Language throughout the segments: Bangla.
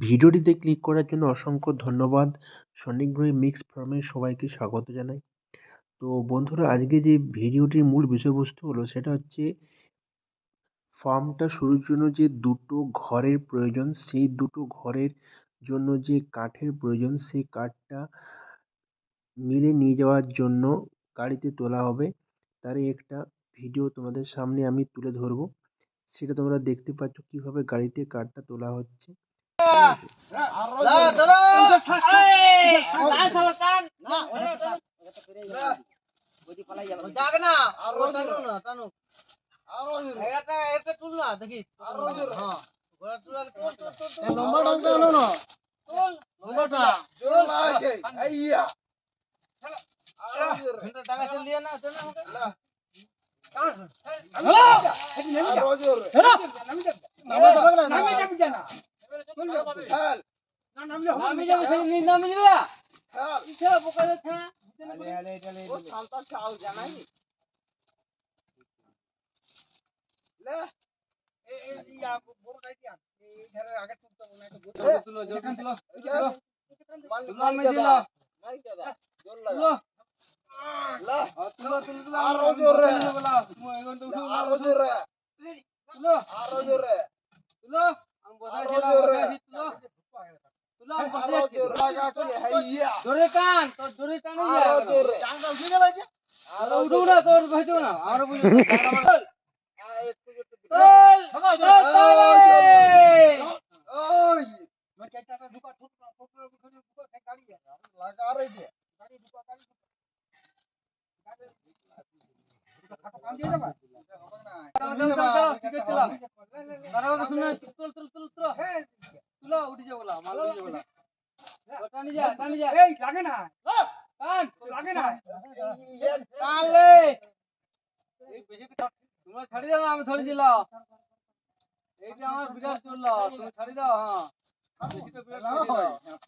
ভিডিওটিতে ক্লিক করার জন্য অসংখ্য ধন্যবাদ। স্বনিগ্রহী মিক্স ফার্মের সবাইকে স্বাগত জানাই। তো বন্ধুরা, আজকে যে ভিডিওটির মূল বিষয়বস্তু হলো সেটা হচ্ছে ফার্মটা শুরুর জন্য যে দুটো ঘরের প্রয়োজন, সেই দুটো ঘরের জন্য যে কাঠের প্রয়োজন, সেই কাঠটা মিলে নিয়ে যাওয়ার জন্য গাড়িতে তোলা হবে। তারই একটা ভিডিও তোমাদের সামনে আমি তুলে ধরবো। সেটা তোমরা দেখতে পাচ্ছ কিভাবে গাড়িতে কাঠটা তোলা হচ্ছে। আমি ধরে দিলাম এইটা আমার বিরাট চললো, তুমি ছাড়ি দাও।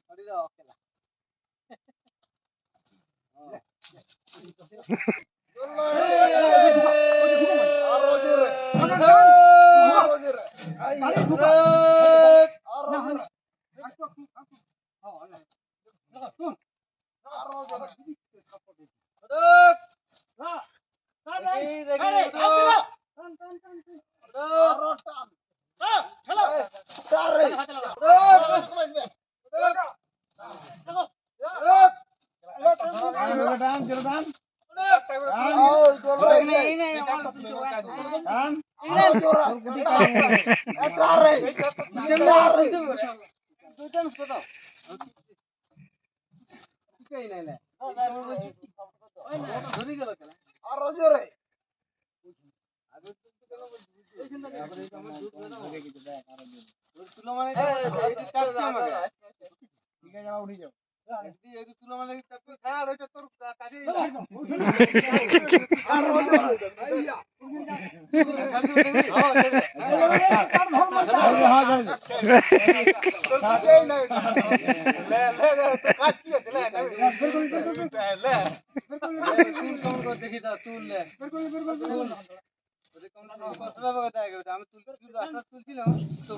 ছাড়ি দাও দেখি তা তুললে আমি তুলছিলাম তো